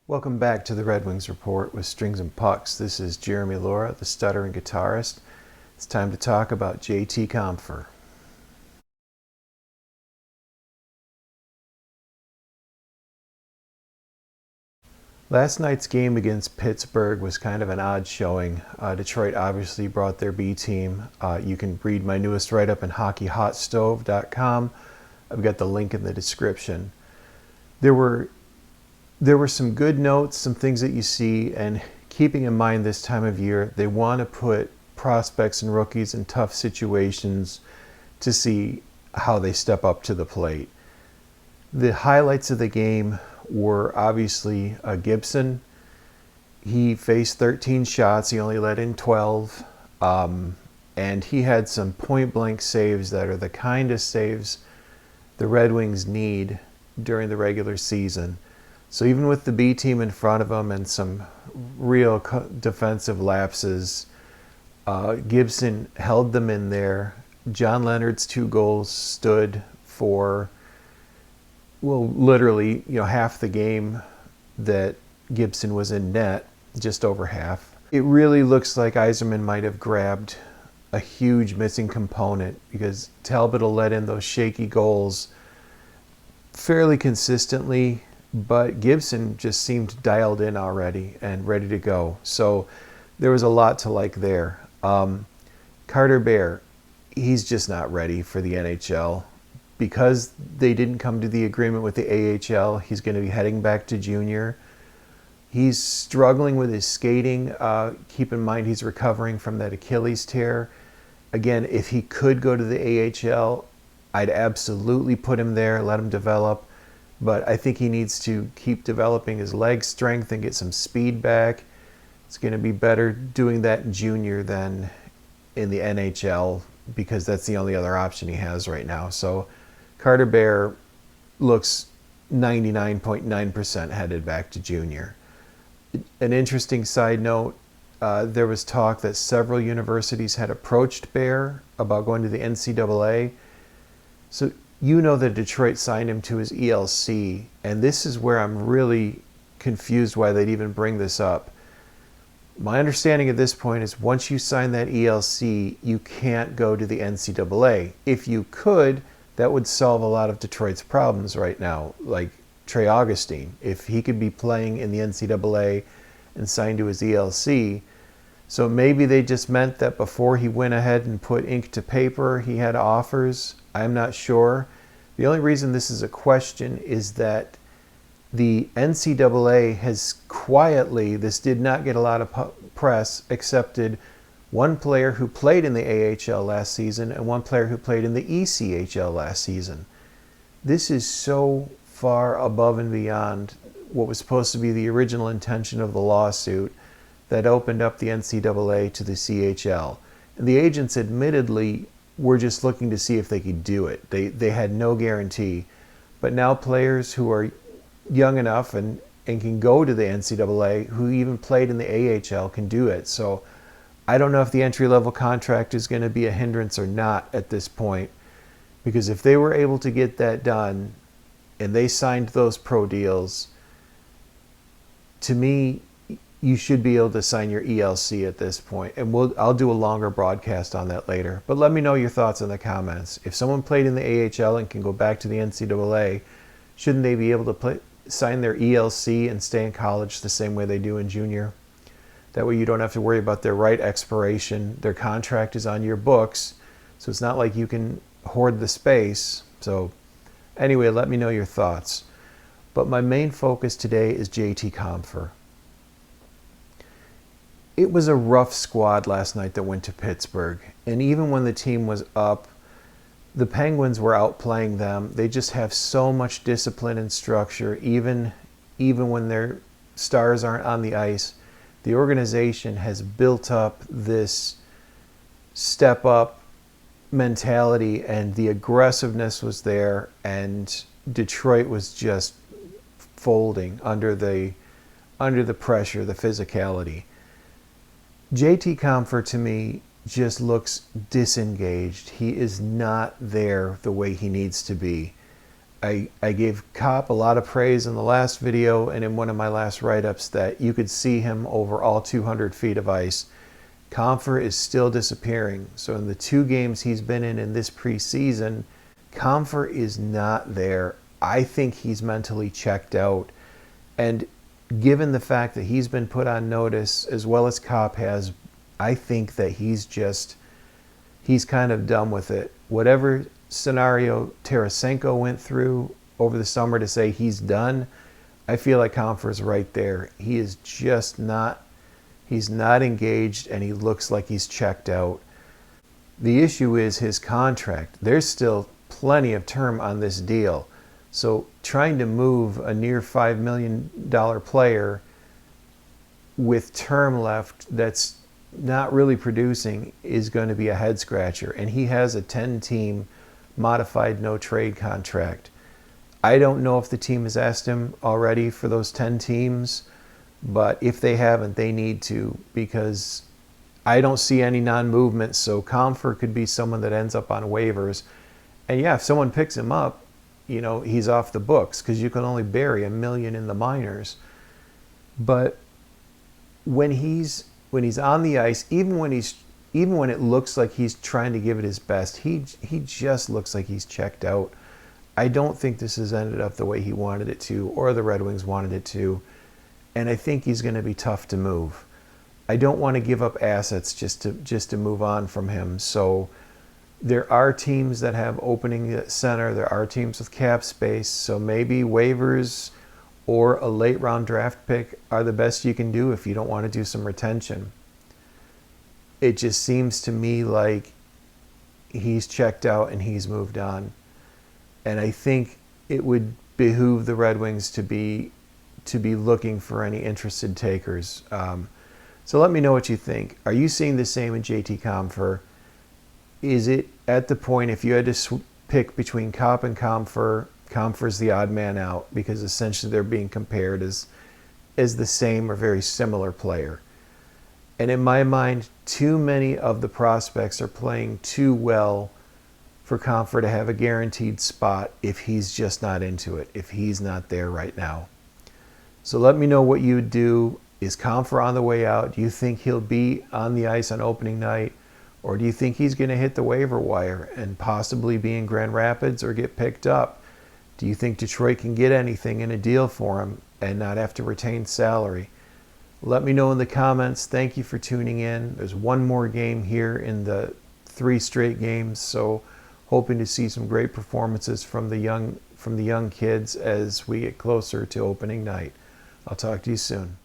Welcome back to the Red Wings Report with Strings and Pucks. This is Jeremy Laura, the stuttering guitarist. It's time to talk about JT Compher. Last night's game against Pittsburgh was kind of an odd showing. Detroit obviously brought their B team. You can read my newest write-up in hockeyhotstove.com. I've got the link in the description. There were some good notes, some things that you see, and keeping in mind this time of year, they want to put prospects and rookies in tough situations to see how they step up to the plate. The highlights of the game were obviously Gibson. He faced 13 shots. He only let in 12. And he had some point-blank saves that are the kind of saves the Red Wings need during the regular season. So even with the B team in front of him and some real defensive lapses, Gibson held them in there. John Leonard's 2 goals stood for, well, literally, half the game that Gibson was in net, just over half. It really looks like Yzerman might have grabbed a huge missing component because Talbot will let in those shaky goals fairly consistently, but Gibson just seemed dialed in already and ready to go. So there was a lot to like there. Carter Bear, he's just not ready for the NHL. Because they didn't come to the agreement with the AHL, he's going to be heading back to junior. He's struggling with his skating. Keep in mind he's recovering from that Achilles tear. Again, if he could go to the AHL, I'd absolutely put him there, let him develop. But I think he needs to keep developing his leg strength and get some speed back. It's going to be better doing that in junior than in the NHL because that's the only other option he has right now. So Carter Bear looks 99.9% headed back to junior. An interesting side note, there was talk that several universities had approached Bear about going to the NCAA. So you know that Detroit signed him to his ELC, and this is where I'm really confused why they'd even bring this up. My understanding at this point is once you sign that ELC, you can't go to the NCAA. If you could, that would solve a lot of Detroit's problems right now, like Trey Augustine. If he could be playing in the NCAA and signed to his ELC. So maybe they just meant that before he went ahead and put ink to paper, he had offers. I'm not sure. The only reason this is a question is that the NCAA has quietly, this did not get a lot of press, accepted one player who played in the AHL last season and one player who played in the ECHL last season. This is so far above and beyond what was supposed to be the original intention of the lawsuit that opened up the NCAA to the CHL. And the agents admittedly were just looking to see if they could do it. They had no guarantee. But now players who are young enough and can go to the NCAA, who even played in the AHL, can do it. So I don't know if the entry-level contract is going to be a hindrance or not at this point, because if they were able to get that done and they signed those pro deals, to me, you should be able to sign your ELC at this point. And I'll do a longer broadcast on that later. But let me know your thoughts in the comments. If someone played in the AHL and can go back to the NCAA, shouldn't they be able to sign their ELC and stay in college the same way they do in junior? That way you don't have to worry about their right expiration. Their contract is on your books, so it's not like you can hoard the space. So anyway, let me know your thoughts. But my main focus today is JT Compher. It was a rough squad last night that went to Pittsburgh. And even when the team was up, the Penguins were outplaying them. They just have so much discipline and structure, even when their stars aren't on the ice. The organization has built up this step-up mentality, and the aggressiveness was there, and Detroit was just folding under the pressure, the physicality. JT Compher, to me, just looks disengaged. He is not there the way he needs to be. I gave Kopp a lot of praise in the last video and in one of my last write-ups that you could see him over all 200 feet of ice. Compher is still disappearing. So in the 2 games he's been in this preseason, Compher is not there. I think he's mentally checked out. And given the fact that he's been put on notice as well as Kopp has, I think that he's kind of done with it. Whatever scenario Tarasenko went through over the summer to say he's done, I feel like Compher's right there. He is just not, he's not engaged, and he looks like he's checked out. The issue is his contract. There's still plenty of term on this deal. So trying to move a near $5 million player with term left that's not really producing is going to be a head scratcher. And he has a 10-team modified no trade contract. I don't know if the team has asked him already for those 10 teams, but if they haven't, they need to, because I don't see any non-movement. So Compher could be someone that ends up on waivers. And yeah, if someone picks him up, you know, he's off the books because you can only bury $1 million in the minors. But when he's on the ice, even when it looks like he's trying to give it his best, he just looks like he's checked out. I don't think this has ended up the way he wanted it to, or the Red Wings wanted it to. And I think he's going to be tough to move. I don't want to give up assets just to move on from him. So there are teams that have opening at center. There are teams with cap space. So maybe waivers or a late round draft pick are the best you can do if you don't want to do some retention. It just seems to me like he's checked out and he's moved on. And I think it would behoove the Red Wings to be looking for any interested takers. So let me know what you think. Are you seeing the same in JT Compher? Is it at the point, if you had to pick between Kopp and Compher, Compher's the odd man out because essentially they're being compared as the same or very similar player? And in my mind, too many of the prospects are playing too well for Compher to have a guaranteed spot if he's just not into it, if he's not there right now. So let me know what you would do. Is Compher on the way out? Do you think he'll be on the ice on opening night? Or do you think he's going to hit the waiver wire and possibly be in Grand Rapids or get picked up? Do you think Detroit can get anything in a deal for him and not have to retain salary? Let me know in the comments. Thank you for tuning in. There's one more game here in the 3 straight games, so hoping to see some great performances from the young kids as we get closer to opening night. I'll talk to you soon.